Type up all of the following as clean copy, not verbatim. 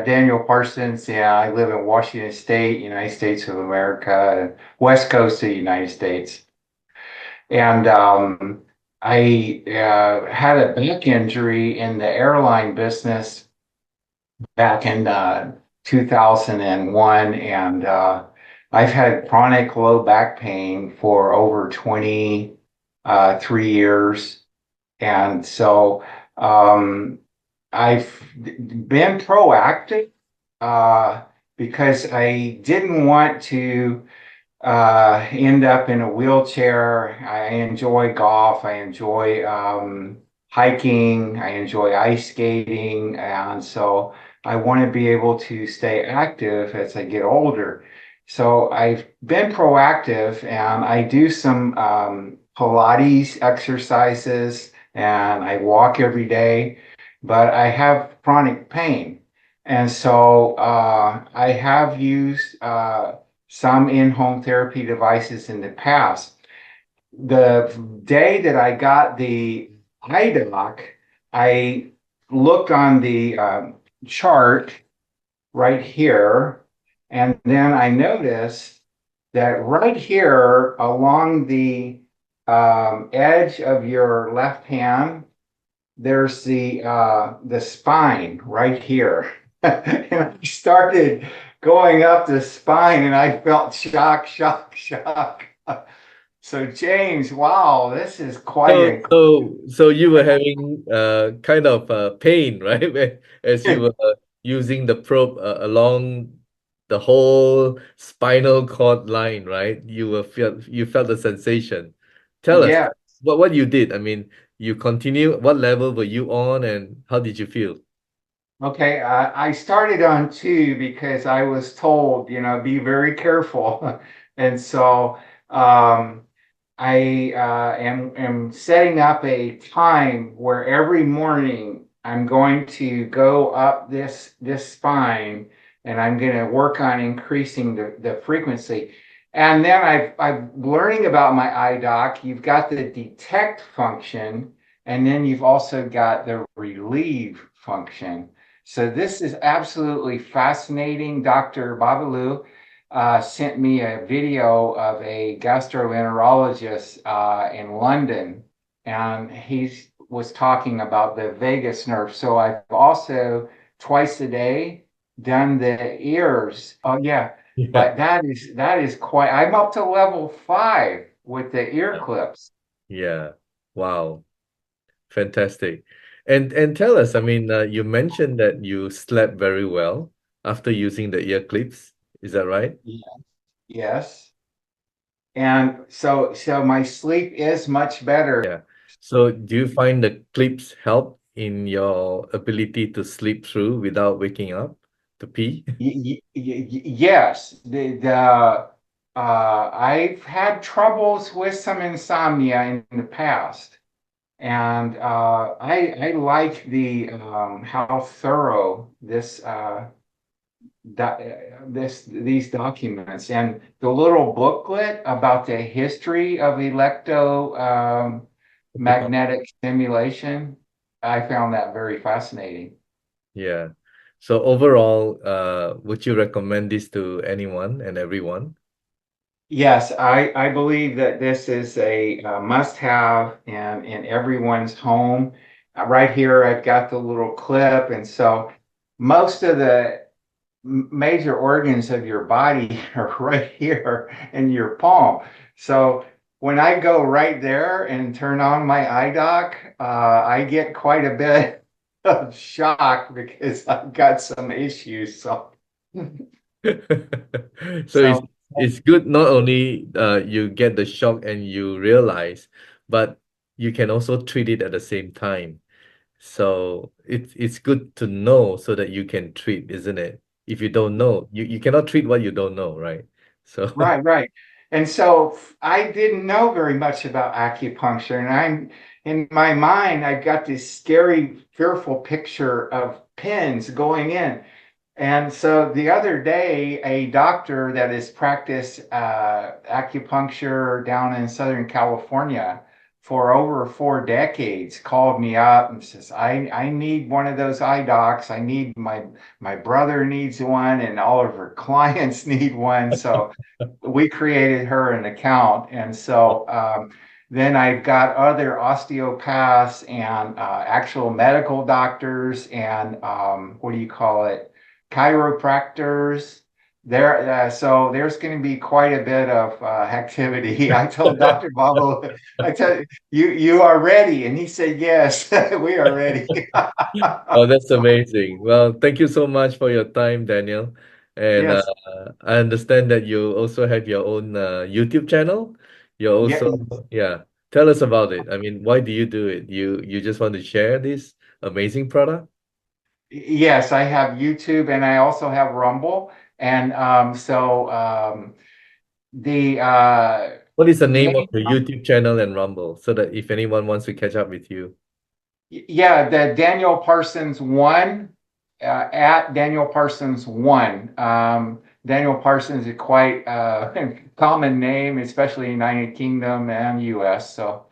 Daniel Parsons. Yeah, I live in Washington State, United States of America, West Coast of the United States. And I had a back injury in the airline business back in 2001, and I've had chronic low back pain for over 23 years. And so I've been proactive uh, because I didn't want to end up in a wheelchair. I enjoy golf. I enjoy hiking. I enjoy ice skating. And so I want to be able to stay active as I get older. So I've been proactive and I do some Pilates exercises and I walk every day, but I have chronic pain. And so I have used some in-home therapy devices in the past. The day that I got the eye doc, I looked on the chart right here, and then I noticed that right here along the edge of your left hand, there's the spine right here. And I started going up the spine and I felt shock, shock, shock. So James, wow, this is quite So you were having kind of pain, right? As you incredible. were using the probe along the whole spinal cord line, right? You felt the sensation. Tell us Yeah. what you did. I mean, you continue. What level were you on, and how did you feel? Okay. I started on two because I was told, be very careful. And so um, I am setting up a time where every morning I'm going to go up this spine and I'm going to work on increasing the frequency. And then I'm learning about my eye doc. You've got the detect function, and then you've also got the relieve function. So this is absolutely fascinating. Dr. Babalu sent me a video of a gastroenterologist in London, and he was talking about the vagus nerve. So I've also twice a day done the ears. Oh yeah, Yeah. but that is quite. I'm up to level 5 with the ear clips. Yeah. Wow. Fantastic. And tell us, I mean, you mentioned that you slept very well after using the ear clips. Is that right? Yeah. Yes, and so my sleep is much better. Yeah. So do you find the clips help in your ability to sleep through without waking up to pee? Yes, I've had troubles with some insomnia in the past, and I like how thorough these documents and the little booklet about the history of electro magnetic stimulation. I found that very fascinating. Yeah. So overall, would you recommend this to anyone and everyone? Yes, I believe that this is a must-have in everyone's home. Right here, I've got the little clip, and so most of the major organs of your body are right here in your palm. So when I go right there and turn on my eye doc, I get quite a bit of shock because I've got some issues. So, So so it's good not only you get the shock and you realize, but you can also treat it at the same time. So it's good to know so that you can treat, isn't it? If you don't know, you cannot treat what you don't know, right? So right, right. And so I didn't know very much about acupuncture, and I'm in my mind, I've got this scary, fearful picture of pins going in. And so the other day, a doctor that has practiced acupuncture down in Southern California for over 4 decades called me up and says, I need one of those eye docs. I need my brother needs one and all of her clients need one. So we created her an account. And so then I've got other osteopaths and actual medical doctors and what do you call it? Chiropractors. So there's going to be quite a bit of activity. I told Dr. Bobble, I tell you are ready, and he said yes, we are ready. Oh, that's amazing. Well, thank you so much for your time, Daniel. And Yes, I understand that you also have your own YouTube channel. You're yeah, also, yeah. Tell us about it. I mean, why do you do it? You just want to share this amazing product? yes. I have YouTube, and I also have Rumble, and the What is the name of main your YouTube channel and Rumble so that if anyone wants to catch up with you? yeah, the Daniel Parsons one at Daniel Parsons one. Daniel Parsons is quite a common name, especially in United Kingdom and US. So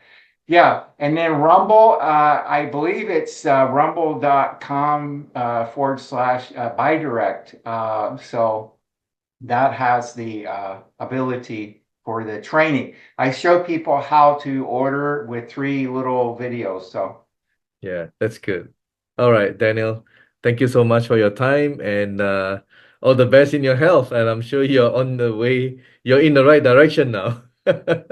yeah, and then Rumble, I believe it's rumble.com / buy direct. So that has the ability for the training. I show people how to order with 3 little videos. So. Yeah, that's good. All right, Daniel. Thank you so much for your time and all the best in your health. And I'm sure you're on the way, you're in the right direction now. Yeah.